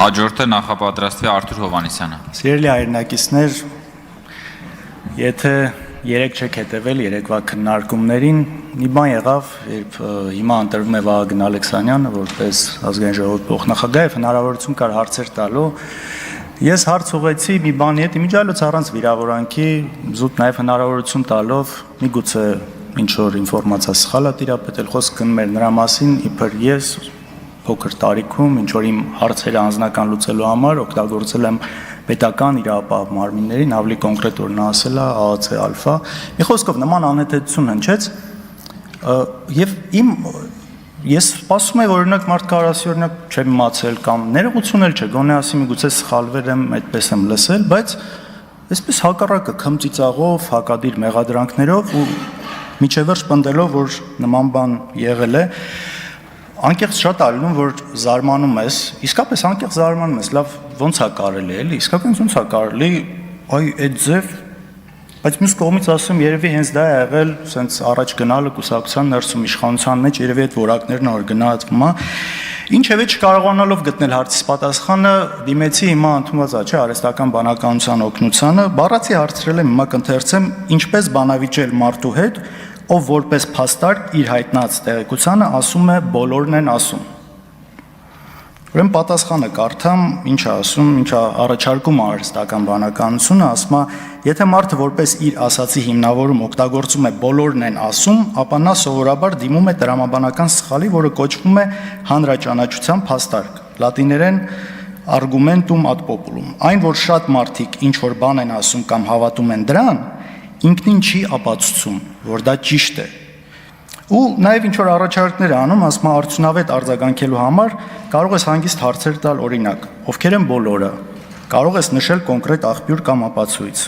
Հաջորդը նախապատրաստվի Արթուր Հովհաննիսյանը։ Սիրելի հայրենակիցներ, եթե երեք չեք հետևել երեկվա քննարկումներին, մի բան եղավ, երբ հիմա ընտրվում է Վահագն Ալեքսանյանը որպես ազգային ժողովի փոխնախագահ, հնարավորություն կար հարցեր տալու։ Ես հարց ուղղեցի մի բանի հետ, իմիջիայլոց առանց վիրավորանքի, զուտ նաև հնարավորություն տալով, միգուցե ինչ որ ինֆորմացիա սխալ է տիրապետել, խոսք գնում էր նրա մասին, իբր ես փոքր տարիքում, ինչ որ իմ հարցերը անձնական լուծելու համար օգտագործել եմ պետական իրավապահ մարմիններին, ավելի կոնկրետ որ նա ասել է ԱԱՑ ալֆա։ Մի խոսքով նման անհետեցություն հնչեց, եւ ես սպասում եմ, որ օրինակ մարդ կարող ասի, օրինակ չեմ իմացել կամ ներողություն էլ չէ, գոնե ասի միգուցե սխալվել եմ, այդպես եմ լսել, բայց այսպես հակառակը քմծիծաղով, հակադիր մեղադրանքներով ու միջևերջ պնդելով, որ նման բան եղել է, անկեղծ շատ ալնում, որ զարմանում ես, իսկապես անկեղծ զարմանում ես, լավ ոնց է կարելի էլի, իսկապես ոնց է կարելի, այ այդ ձև, բայց մյուս կողմից ասում, երևի հենց դա է եղել, սենց առաջ գնալը կուսակցության ներսում իշխանության մեջ, երևի այդ որակներն որ գնահատվում է, ինչևէ չկարողանալով գտնել հարցից պատասխանը, դիմեցի հիմա ընդունված է, չէ, արհեստական բանականության օգնությանը, բառացի հարցրել եմ, հիմա կընթերցեմ, ինչպես բանավիճել մարդու հետ, ով որպես փաստարկ իր հայտնած տեղեկությանը ասում է բոլորն են ասում։ Ուրեմն պատասխանը կարդամ, ինչ է ասում, ինչ է առաջարկում արհեստական բանականությունը, ասում է, եթե մարդը որպես իր ասացի հիմնավորում օգտագործում է բոլորն են ասում, ապա նա սովորաբար դիմում է տրամաբանական սխալի, որը կոչվում է հանրաճանաչության փաստարկ, լատիներեն argumentum ad populum։ Այն, որ շատ մարդիկ ինչ որ բան են ասում կամ հավատում են դրան, ինքնին չի ապացուցում, որ դա ճիշտ է։ Ու նաև ինչ որ առաջարկներ անում, ասում արդյունավետ արձագանքելու համար կարող ես հանգիստ հարցեր տալ, օրինակ, ովքեր են բոլորը, կարող ես նշել կոնկրետ աղբյուր կամ ապացույց։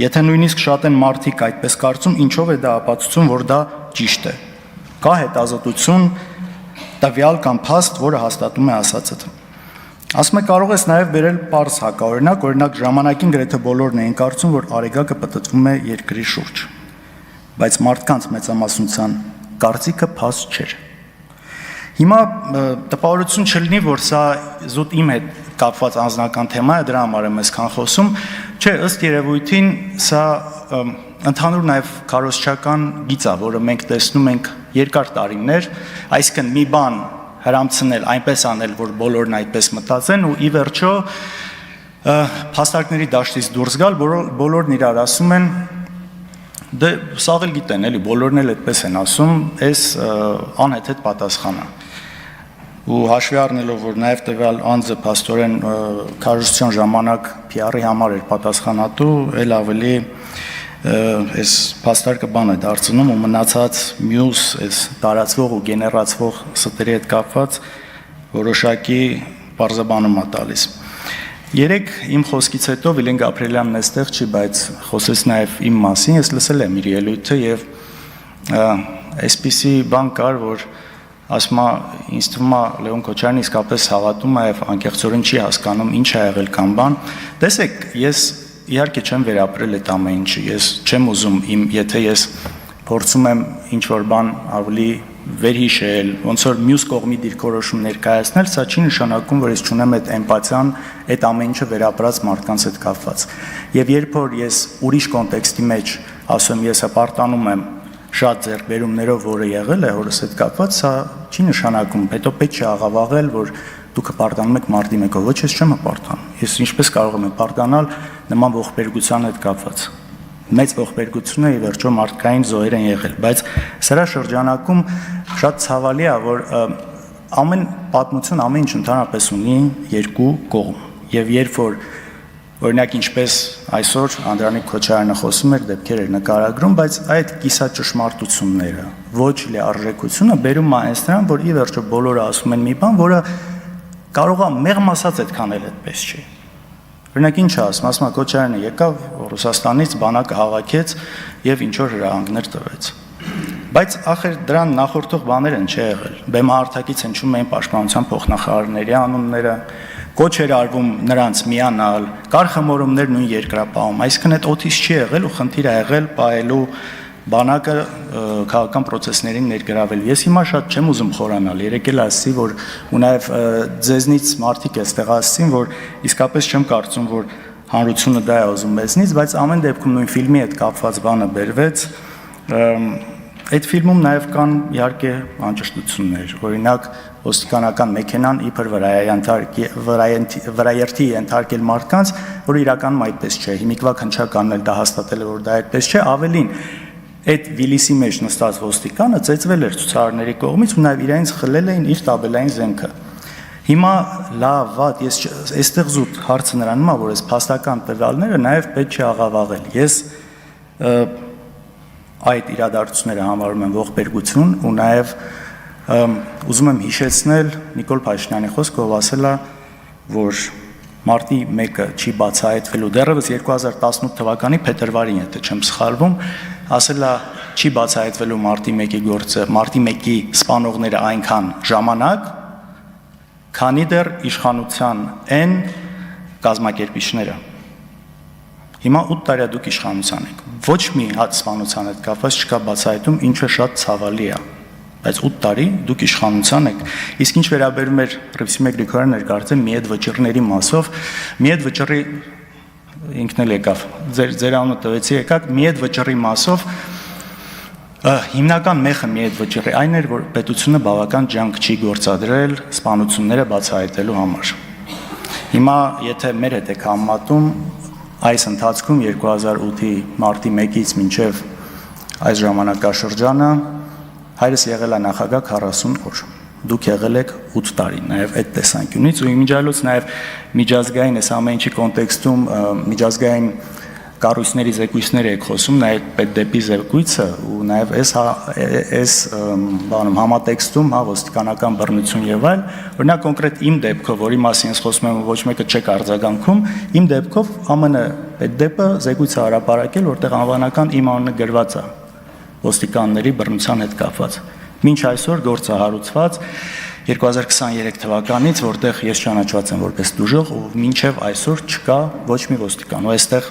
Եթե նույնիսկ շատ են մարդիկ այդպես կարծում, ինչով է դա ապացուցում, որ դա ճիշտ է։ Կա հետազոտություն, տվյալ կամ փաստ, որը հաստատում է ասածդ։ Ասում է կարող ես նաև բերել պարզ հակաօրինակ, օրինակ ժամանակին գրեթե բոլորն էին կարծում, որ Արեգակը պտտվում է երկրի շուրջ, բայց մարդկանց մեծամասնության կարծիքը փաստ չէր։ Հիմա տպավորություն չլինի, որ սա զուտ իմ հետ կապված անձնական թեմա է, դրա համար եմ այսքան խոսում, չէ, ըստ երևույթին սա ընդհանուր նաև քարոզչական գիծ է, որը մենք տեսնում ենք երկար տարիներ, այսինքն մի բան հրամցնել, այնպես անել, որ բոլորն այդպես մտածեն ու ի վերջո փաստարկների դաշտից դուրս գալ, բոլորն իրար ասում են, դե սաղ էլ գիտեն, էլի բոլորն էլ այդպես են ասում, այս անհեթեթ պատասխան է։ Ու հաշվի առնելով, որ նաև տվյալ անձը փաստորեն քարոզչության ժամանակ PR-ի համար էր պատասխանատու, էլ ավելի այս փաստարկը բան է դարձնում ու մնացած մյուս այս տարածվող ու գեներացվող ստերի հետ կապված որոշակի բարձրաբանում է տալիս։ Երեք իմ խոսքից հետո Վիլեն Գաբրիելյանն այստեղ չի, բայց խոսեց նաև իմ մասին, ես լսել եմ իր ելույթը եւ այսպիսի բան կար, որ ասում է, ինձ թվում է Լեոն Քոչարյանը իսկապես հավատում է եւ անկեղծորեն չի հասկանում ինչ է եղել կամ բան։ Տեսեք, ես իհարկե չեմ վերապրել այդ ամեն ինչը, ես չեմ ուզում եթե ես փորձում եմ ինչ-որ բան ավելի վերհիշել, ոնց որ մյուս կողմի դիրքորոշում ներկայացնել, սա չի նշանակում, որ ես չունեմ այդ էմպաթիան, այդ ամեն ինչը վերապրած մարդկանց հետ կապված։ Եվ երբ որ ես ուրիշ կոնտեքստի մեջ ասում ես հպարտանում եմ շատ ձեռքբերումներով, որը եղել է հորս հետ կապված, սա չի նշանակում, հետո պետք չի աղավաղել, որ դուք հպարտանում եք մարդի մեկով, ոչ ես չեմ հպարտանում։ Ես ինչպես կարող եմ հպարտանալ նման ողբերգության հետ կապված։ Մեծ ողբերգությունը ի վերջո մարդկային զոհեր են եղել, բայց սրա շրջանակում շատ ցավալի է, որ ամեն պատմություն, ամեն ինչ ընդհանրապես ունի երկու կողմ։ Եվ երբ որ օրինակ ինչպես այսօր Անդրանիկ Քոչարյանը խոսում էր, դեպքեր էր նկարագրում, բայց այդ կիսաճշմարտությունները, ոչ լիարժեքությունը բերում է այս նրան, որ ի վերջո բոլորը ասում են մի բան, որը կարող է մեղմ ասած այդքան էլ այդպես չի։ Օրինակ ինչ է ասում է Քոչարյանը եկավ Ռուսաստանից բանակը հավաքեց եւ ինչ որ հրահանգներ տվեց։ Բայց ախր դրան նախորդող բաներ են չի եղել։ Բեմահարթակից հնչում էին պաշտպանության փոխնախարարների անունները, կոչ էր արվում նրանց միանալ, կար խմորումներ նույն երկրապահում, այսինքն այդ օթից չի եղել ու խնդիր է եղել պահելու բանակը քաղաքական process-ներին ներգրավել։ Ես հիմա շատ չեմ ուզում խորանալ, երեկել ասի, որ ու նաև ձեզնից մարդիկ էստեղ ասեցին, որ իսկապես չեմ կարծում, որ հանրությունը դա է ուզում մեզնից, բայց ամեն դեպքում նույն ֆիլմի հետ կապված բանը բերվեց։ Այդ ֆիլմում նաև կան իհարկե անճշտություններ, օրինակ ոստիկանական մեքենան իբր վրաերթի ենթարկել մարդկանց, որ իրականում այդպես չէ, հիմիկվա քննչականն էլ դա հաստատել է, որ դա այդպես չէ, ավելին այդ Վիլիսի մեջ նստած ոստիկանը ծեծվել էր ցուցարարների կողմից ու նաև իրենց խլել էին իր տաբելային զենքը։ Հիմա լավ, վատ, ես այստեղ զուտ հարցը նրանում է, որ այս փաստական տվյալները նաև պետք չէ աղավաղել։ Ես այդ իրադարձությունները համարում եմ ողբերգություն ու նաև ուզում եմ հիշեցնել Նիկոլ Փաշինյանի խոսքը, ով ասել է, որ մարտի 1-ը չի բացահայտվելու, դեռևս 2018 թվականի փետրվարին, եթե չեմ սխալվում, ասել է չի բացահայտվելու մարտի 1-ի գործը, մարտի 1-ի սպանողները այնքան ժամանակ, քանի դեռ իշխանության են կազմակերպիչները։ Հիմա 8 տարի դուք իշխանության եք։ Ոչ մի հատ սպանության հետ կապված չկա բացահայտում, ինչը շատ ցավալի է։ Բայց 8 տարի դուք իշխանության եք։ Իսկ ինչ վերաբերում է Հռիփսիմե Գրիգորյանը ներկայացրել մի այդ վճռների մասով, մի այդ վճռի ինքն էլ եկավ։ Ձեր անունը տվեցի եկաք, մի այդ վճռի մասով հիմնական մեխը մի այդ վճռի այն էր, որ պետությունը բավական ջանք չի գործադրել սպանությունները բացահայտելու համար։ Հիմա եթե մեր հետ եք համատում այս ընթացքում 2008-ի մարտի 1-ից մինչև այս ժամանակաշրջանը հայրս եղել է նախագահ 40 օր։ Դուք եղել եք 8 տարի, նաև այդ տեսանկյունից ու իմիջիալոց նաև միջազգային այս ամեն ինչի կոնտեքստում միջազգային կառույցների զեկույցներ եք խոսում, նաև պետդեպի զեկույցը ու նաև այս բանում համատեքստում, հա, ոստիկանական բռնություն եւ այլ, օրինակ կոնկրետ իմ դեպքով, որի մասին ես խոսում եմ, ոչ մեկը չեք արձագանքում, իմ դեպքով ԱՄՆ պետդեպը զեկույց է հրապարակել, որտեղ անվանական իմ անունը գրված է ոստիկանների բռնության հետ կապված։ Մինչ այսօր գործը հարուցված 2023 թվականից, որտեղ ես ճանաչված եմ որպես դուժող ու մինչև այսօր չկա ոչ մի ոստիկան։ Ու այստեղ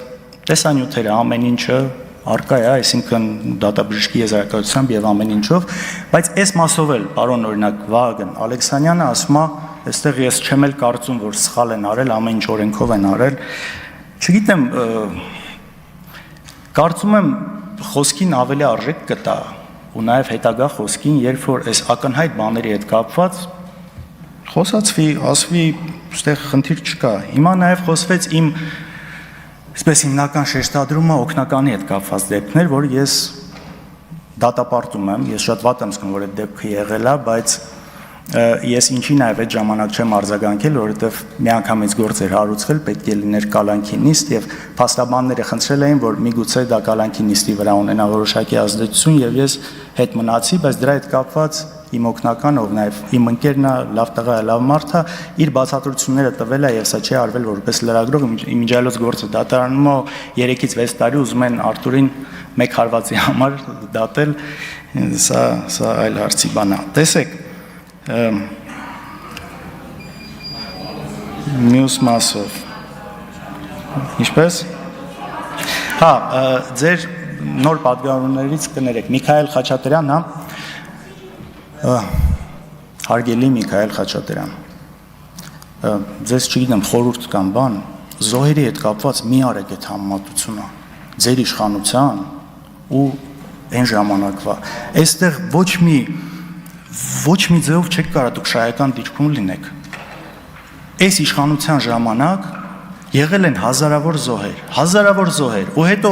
տեսանյութերը ամեն ինչը արկա է, այսինքն դատաբժշկի եզրակացությամբ եւ ամեն ինչով, բայց այս մասով էլ պարոն օրինակ Վահագն Ալեքսանյանը ասում է, այստեղ ես չեմ էլ կարծում, որ սխալ են արել, ամեն ինչ օրենքով են արել։ Չգիտեմ, կարծում եմ խոսքին ավելի արժեք կտա ու նաև հետագա խոսքին, երբ որ այս ակնհայտ բաների հետ կապված խոսացվի, ասվի, այստեղ խնդիր չկա։ Հիմա նաև խոսվեց իմ այսպես հիմնական շեշտադրումը օգնականի հետ կապված դեպքներ, որ ես դատապարտում եմ, ես շատ վատ եմ զգում, որ այդ դեպքը եղել է, բայց ես ինչի նաև այդ ժամանակ չեմ արձագանքել, որովհետև միանգամից գործ էր հարուցվել, պետք է լիներ կալանքի նիստ եւ փաստաբանները խնդրել էին, որ միգուցե դա կալանքի նիստի վրա ունենա որոշակի ազդեցություն եւ ես հետ մնացի, բայց դրա հետ կապված իմ օգնականը, ով նաև իմ ընկերն է, լավ տղա է, լավ մարդ է, իր բացատրությունները տվել է եւ սա չի արվել որպես լրագրող, իմիջիալոց գործը դատարանում է 3-ից 6 տարի, ուզում են Արտուրին մեկ հարվածի համար դատել, սա այլ հարցի բան է։ Տեսեք, մյուս մասով ինչպես հա ձեր նոր պատգամավորներից կներեք Միքայել Խաչատրյան, հա հարգելի Միքայել Խաչատրյան, ձեզ չգիտեմ խորհուրդ կամ բան, զոհերի հետ կապված մի արեք այդ համեմատությունը ձեր իշխանության ու այն ժամանակվա, այստեղ ոչ մի ձևով չեք կարող դուք շահեկան դիրքում լինեք, այս իշխանության ժամանակ եղել են հազարավոր զոհեր, ու հետո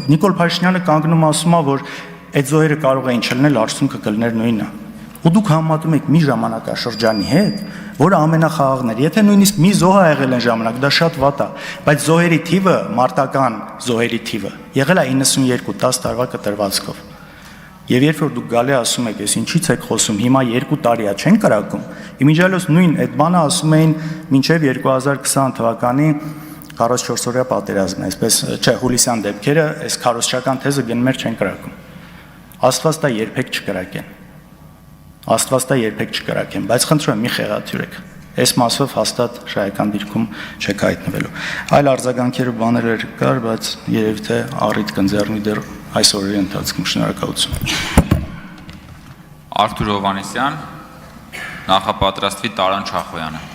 Նիկոլ Փաշինյանը կանգնում ասում է, որ այդ զոհերը կարող էին չլինել, արդյունքը կլիներ նույնը։ Ու դուք համեմատում եք մի ժամանակաշրջանի հետ, որը ամենախաղաղն էր։ Եթե նույնիսկ մի զոհ ա եղել այն ժամանակ, դա շատ վատ է, բայց զոհերի թիվը, մարտական զոհերի թիվը եղել է 92 10 տարվա կտրվածքով։ Եվ երբ որ դուք գալի ասում եք, ես ինչից եք խոսում, հիմա 2 տարի է չեն կրակում, իմիջիալոց նույն այդ բանը ասում էին մինչև 2020 թվականի 44-օրյա պատերազմն, այսպես չէ, հուլիսյան դեպքերը, այս քարոզչական թեզը գնում էր չեն կրակում։ Աստված դա երբեք չկրակեն, բայց խնդրում եմ մի խեղաթյուրեք։ Այս մասով հաստատ շահեկան դիրքում չեք հայտնվելու։ Այլ արձագանքեր ու բաներ կար, բայց երևի թե առիթ կընձեռնի դեռ այս օրերի ընթացքում։ Շնորհակալություն։ Արթուր Հովհաննիսյան, նախապատրաստվի Տարան Չախոյանը։